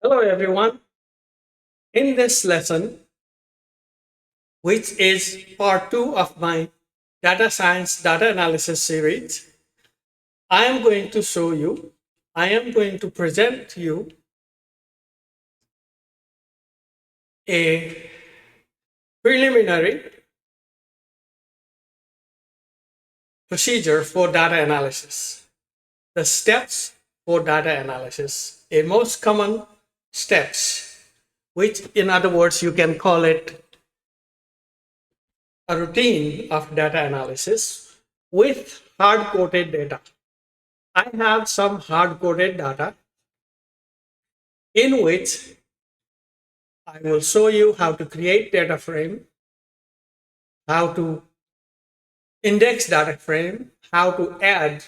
Hello everyone. In this lesson, which is part 2 of my data science data analysis series, I am going to show you, I am going to present to you a preliminary procedure for data analysis. The steps for data analysis, a most common steps, which in other words, you can call it a routine of data analysis with hard-coded data. I have some hard-coded data in which I will show you how to create data frame, how to index data frame, how to add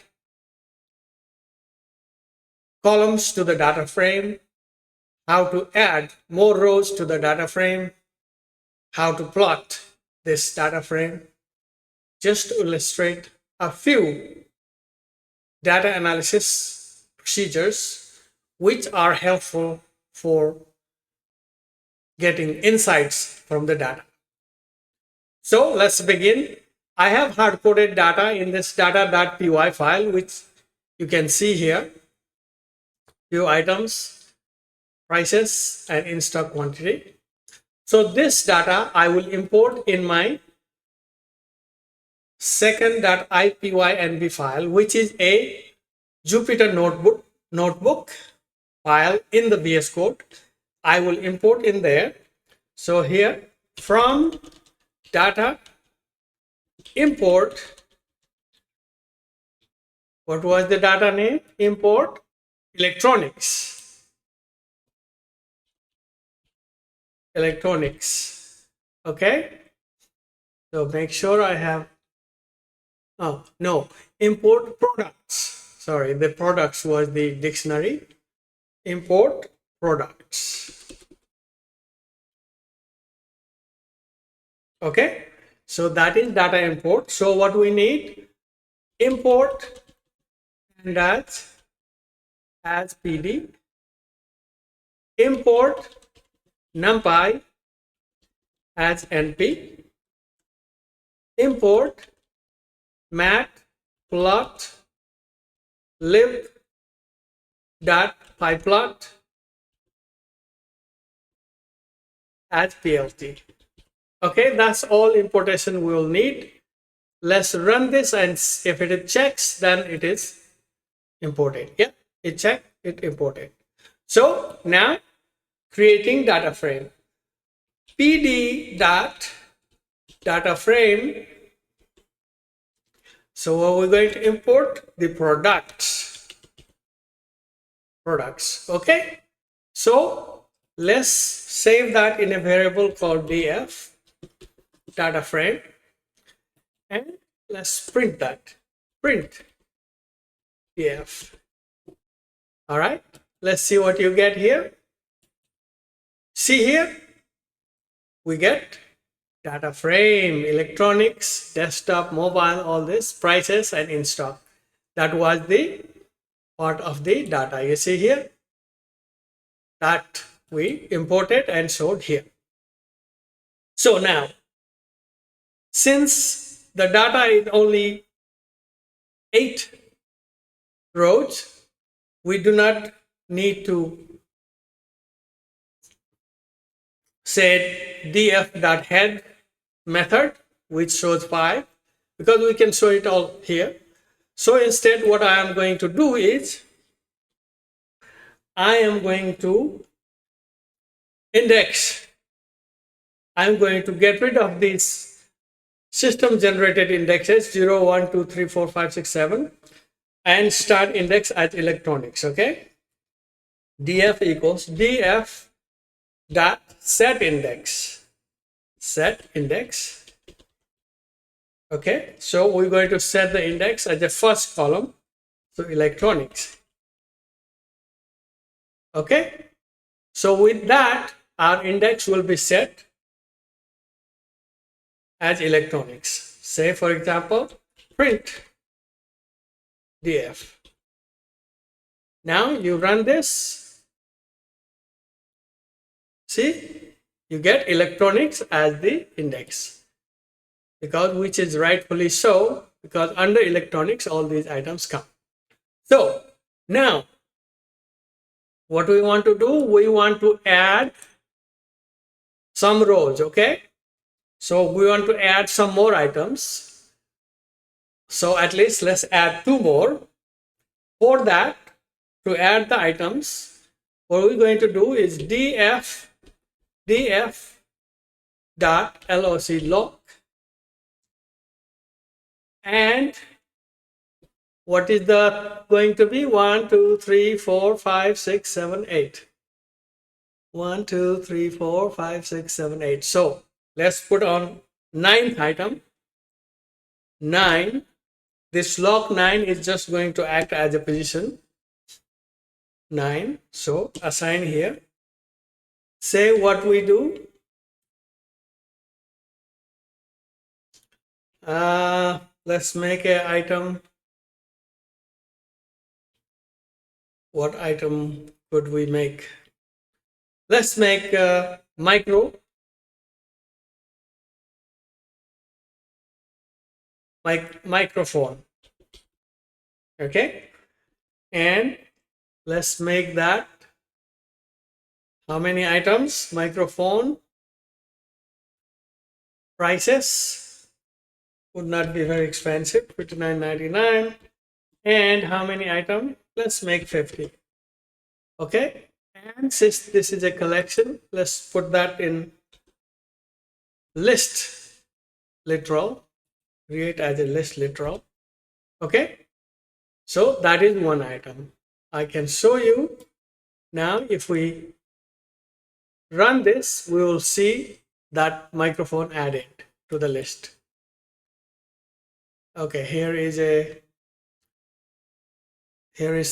columns to the data frame, how to add more rows to the data frame, how to plot this data frame, just to illustrate a few data analysis procedures which are helpful for getting insights from the data. So let's begin. I have hard-coded data in this data.py file, which you can see here. Few items, prices, and in-stock quantity. So this data I will import in my second.ipynb file, which is a Jupyter notebook file in the VS Code. I will import in there. So here from data import, what was the data name? Import electronics. Okay, so make sure I have, oh no, import products. Sorry, the products was the dictionary. Import products. Okay, so that is data import. So what we need, import and as PD, import NumPy as NP, import matplotlib.pyplot as PLT. Okay, that's all importation we will need. Let's run this, and if it checks, then it is imported. Yeah, it checked, it imported. So now creating data frame. PD dot data frame. So we're going to import the products. Okay. So let's save that in a variable called df data frame, and let's print that. Print df. All right. Let's see what you get here. See here, we get data frame, electronics, desktop, mobile, all this, prices, and in stock. That was the part of the data. You see here that we imported and showed here. So now, since the data is only 8 rows, we do not need to say df.head method, which shows 5, because we can show it all here. So instead, what I am going to do is I am going to index. I'm going to get rid of these system generated indexes 0, 1, 2, 3, 4, 5, 6, 7 and start index as electronics. Okay, df equals df dot set index. Okay, so we're going to set the index as the first column, so electronics. Okay, so with that our index will be set as electronics. Say for example, print df. Now you run this, See, you get electronics as the index, because which is rightfully so, because under electronics all these items come. So now what we want to do, we want to add some rows. Okay, so we want to add some more items. So at least let's add 2 more. For that, to add the items, what we're going to do is df dot lock, and what is the going to be? 1 2 3 4 5 6 7 8. 1 2 3 4 5 6 7 8. So let's put on 9th item. 9. This lock 9 is just going to act as a position 9. So assign here. Say what we do. Let's make an item. What item could we make? Let's make microphone. Okay, and let's make that how many items? Microphone prices would not be very expensive, $59.99. And how many items? Let's make 50. Okay, and since this is a collection, let's put that in list literal, create as a list literal. Okay, so that is one item. I can show you now. If we run this, we will see that microphone added to the list. Okay, here is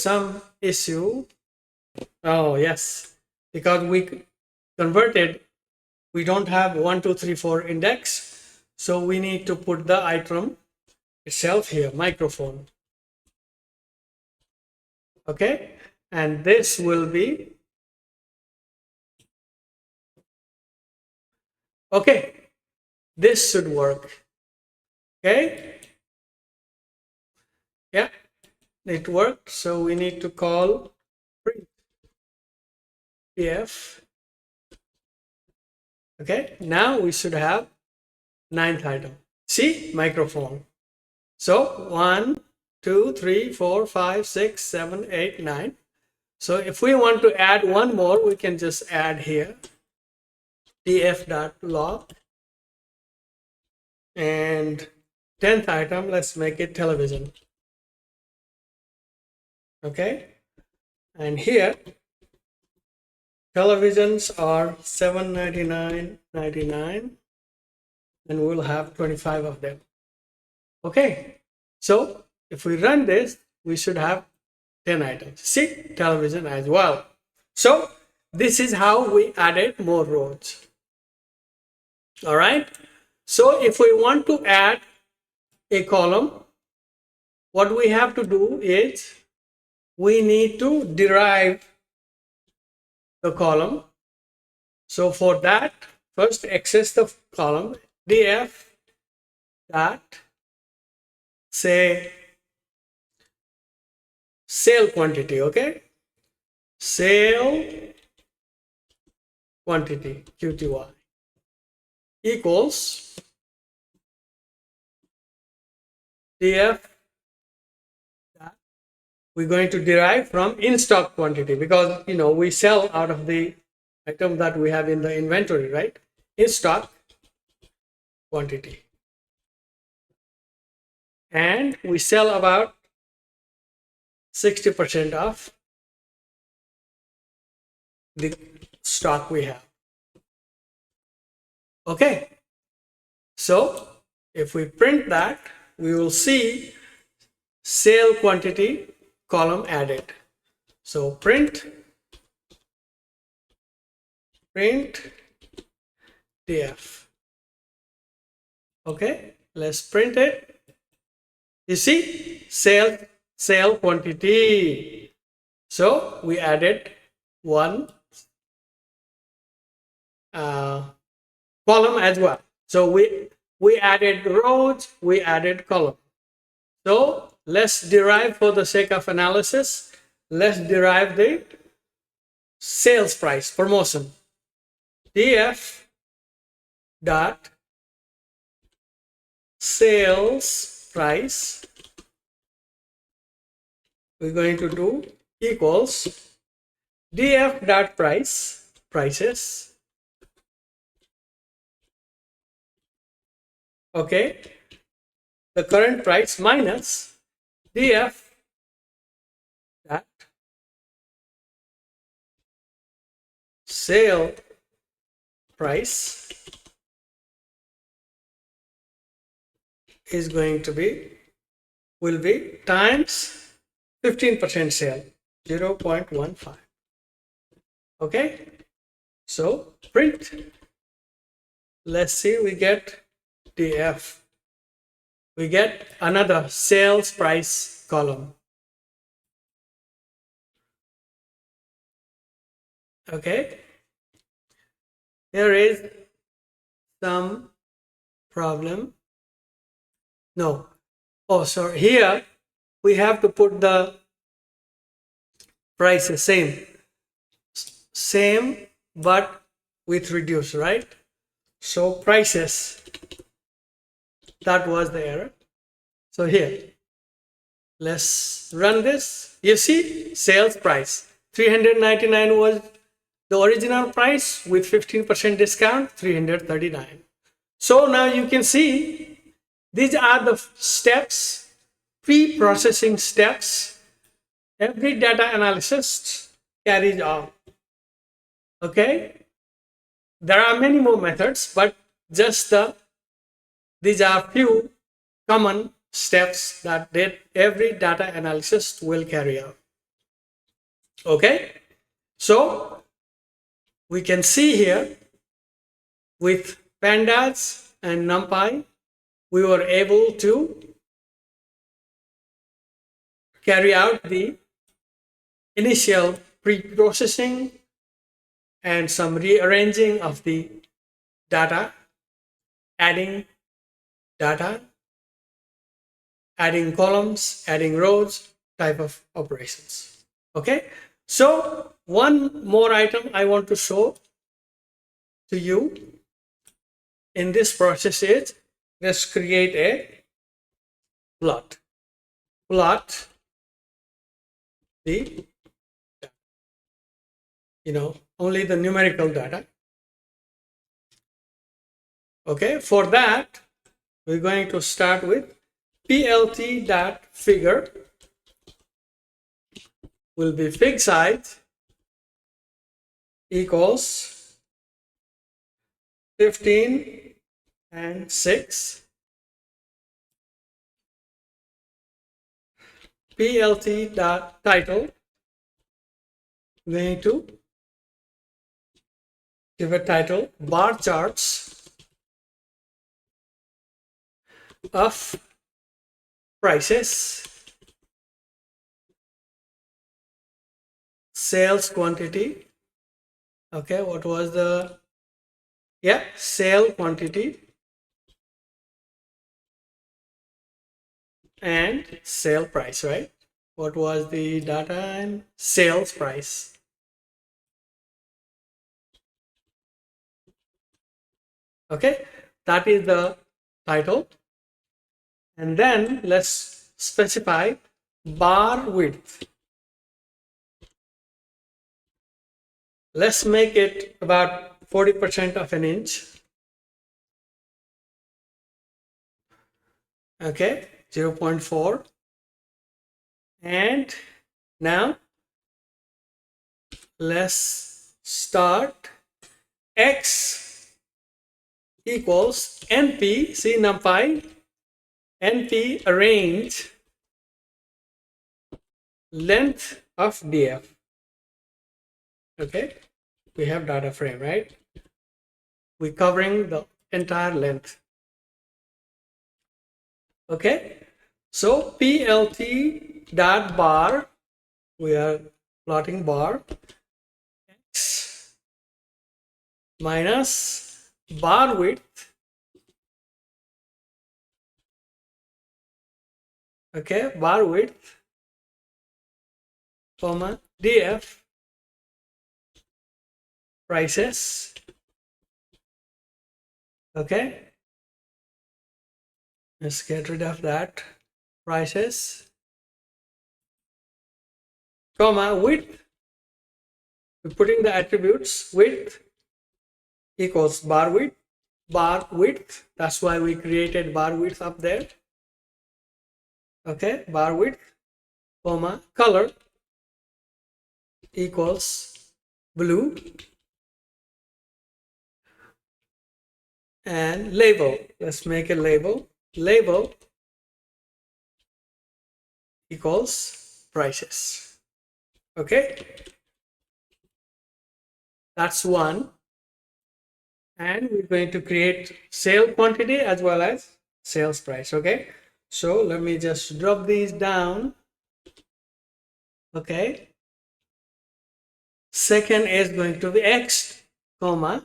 some issue. Oh yes, because we converted, we don't have 1 2 3 4 index, so we need to put the item itself here, microphone. Okay, and this will be okay. This should work. Okay, yeah, it worked. So we need to call print df. Okay, now we should have 9th item. See, microphone. So 1 2 3 4 5 6 7 8 9. So if we want to add one more, we can just add here df.log, and 10th item, let's make it television. Okay, and here televisions are $799.99, and we'll have 25 of them. Okay, so if we run this, we should have 10 items. See, television as well. So this is how we added more rows. All right, so if we want to add a column, what we have to do is we need to derive the column. So for that, first access the column df dot say sale quantity. Okay, sale quantity qty equals df. We're going to derive from in stock quantity, because we sell out of the item that we have in the inventory, right? In stock quantity, and we sell about 60% of the stock we have. Okay, so if we print that, we will see sale quantity column added. So print df. Okay, let's print it. You see, sale quantity. So we added one column as well. So we added rows, we added column. So let's derive, for the sake of analysis, let's derive the sales price, promotion. df dot sales price, we're going to do equals df dot prices, okay, the current price minus df dot sale price is going to be, will be times 15% sale, 0.15. Okay, so print, let's see, we get df, we get another sales price column. Okay, there is some problem. No, oh sorry, here we have to put the prices same but with reduce, right? So prices, that was the error. So here, let's run this. You see, sales price 399 was the original price, with 15% discount 339. So now you can see these are the steps, pre-processing steps, every data analyst carries on. Okay, there are many more methods, but just these are few common steps that every data analyst will carry out. Okay, so we can see here with Pandas and NumPy, we were able to carry out the initial pre-processing and some rearranging of the data, adding data, adding columns, adding rows type of operations. Okay, so one more item I want to show to you in this process is, let's create a plot the, only the numerical data. Okay, for that we're going to start with plt.figure will be fig size equals 15 and 6. plt.title, going to give a title, bar charts of prices, sales quantity. Okay, what was the, sale quantity and sale price, right? What was the data and sales price? Okay, that is the title. And then let's specify bar width. Let's make it about 40% of an inch. Okay, 0.4. And now let's start x equals np, see NumPy, np arrange length of df. Okay, we have data frame, right? We're covering the entire length. Okay, so plt dot bar, we are plotting bar x minus bar width, okay, bar width, comma, df prices, okay, let's get rid of that, prices, comma, width, we're putting the attributes, width equals bar width, that's why we created bar width up there, okay, bar width, comma, color equals blue, and label, let's make a label, label equals prices, okay, that's one. And we're going to create sale quantity as well as sales price, okay, so let me just drop these down, okay, second is going to be x, comma,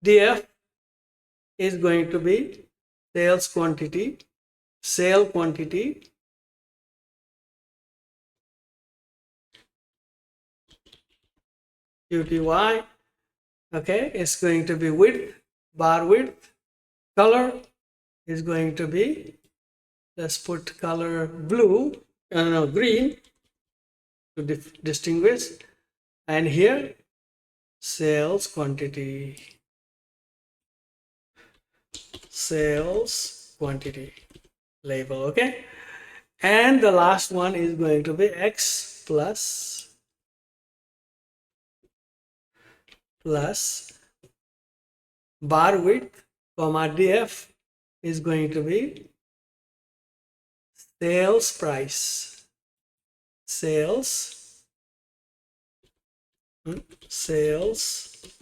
df is going to be sales quantity, sale quantity, qty, okay, it's going to be width, bar width, color is going to be, let's put color blue, no, green to distinguish, and here sales quantity, sales quantity label, okay, and the last one is going to be x plus bar width, comma, df is going to be sales price, sales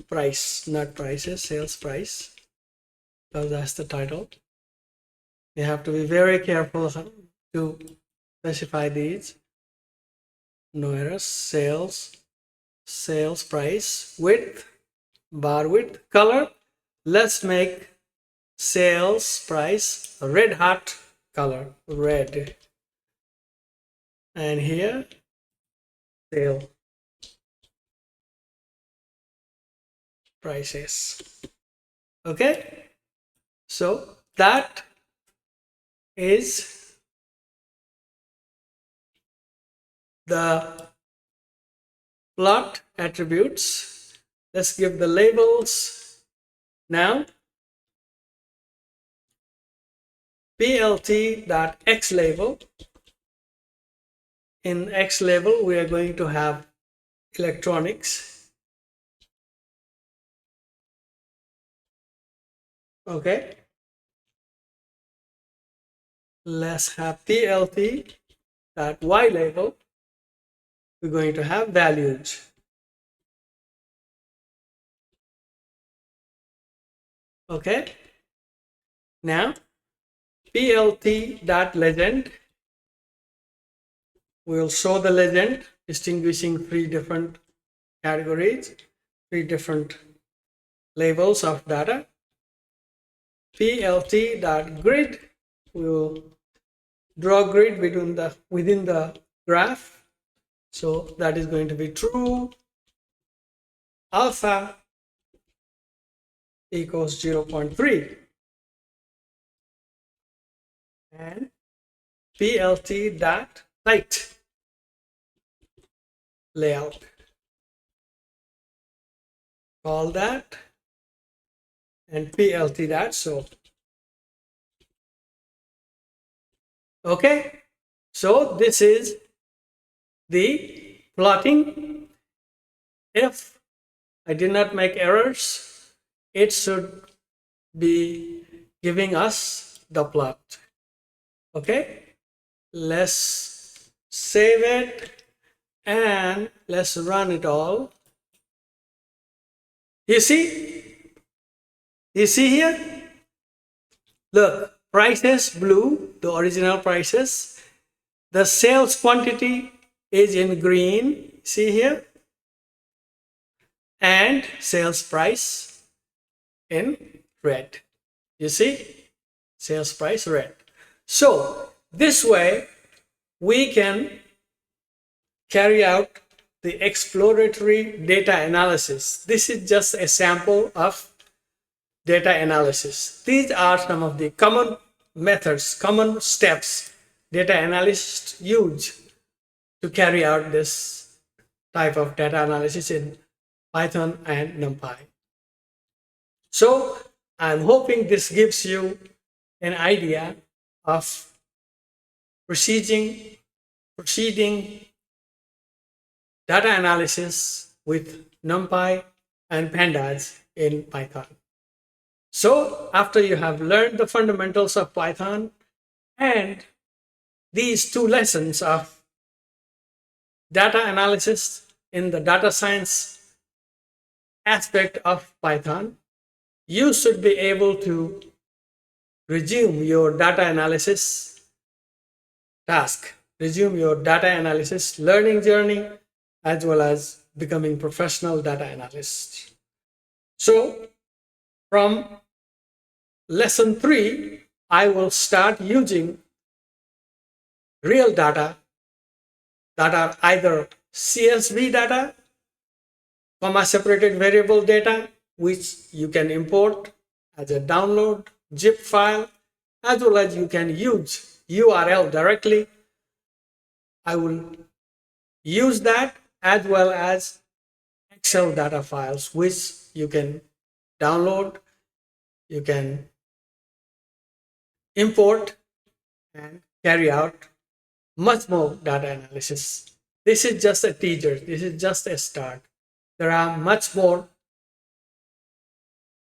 price, not prices, sales price, because that's the title. You have to be very careful to specify these. No errors. Sales price, width, bar width, color. Let's make sales price red hot color, red, and here sale prices, okay, so that is the plot attributes. Let's give the labels now. plt.x label, in x label we are going to have electronics, okay, let's have plt.y label, we're going to have values, okay, now plt.legend, we'll show the legend distinguishing three different categories, three different labels of data. plt.grid, we will draw grid within the graph, so that is going to be true, alpha equals 0.3, and plt.height layout, call that, and plt.show, okay, so this is the plotting. If I did not make errors, it should be giving us the plot, okay, let's save it and let's run it all. You see here, look, prices blue, the original prices, The sales quantity is in green, see here, and sales price in red. You see, sales price red. So this way we can carry out the exploratory data analysis. This is just a sample of data analysis. These are some of the common methods, common steps data analysts use to carry out this type of data analysis in Python and NumPy. So I'm hoping this gives you an idea of proceeding data analysis with NumPy and Pandas in Python. So after you have learned the fundamentals of Python and these two lessons of data analysis in the data science aspect of Python, you should be able to resume your data analysis task, resume your data analysis learning journey, as well as becoming professional data analyst. So from lesson 3, I will start using real data that are either CSV data, comma separated variable data, which you can import as a download zip file, as well as you can use URL directly. I will use that, as well as Excel data files, which you can download, you can import and carry out much more data analysis. This is just a teaser. This is just a start. There are much more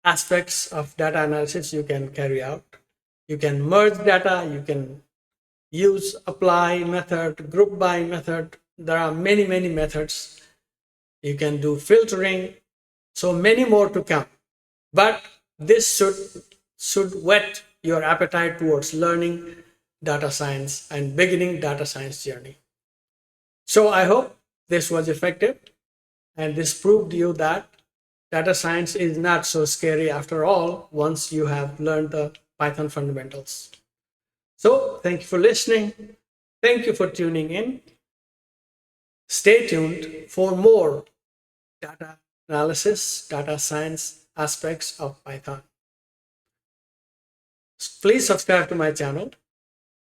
aspects of data analysis you can carry out. You can merge data, you can use apply method, group by method. There are many methods. You can do filtering, so many more to come. But this should whet your appetite towards learning data science and beginning data science journey. So I hope this was effective, and this proved you that data science is not so scary after all once you have learned the Python fundamentals. So thank you for listening. Thank you for tuning in. Stay tuned for more data analysis, data science aspects of Python. Please subscribe to my channel.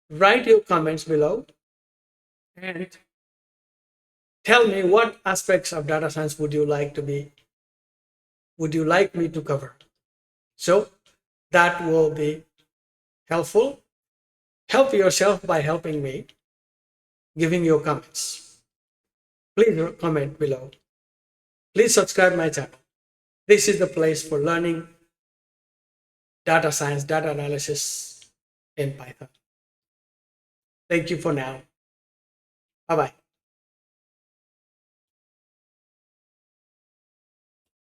Write your comments below and tell me what aspects of data science would you like me to cover. So that will be helpful. Help yourself by helping me, giving your comments. Please comment below. Please subscribe my channel. This is the place for learning data science, data analysis in Python. Thank you for now. Bye-bye.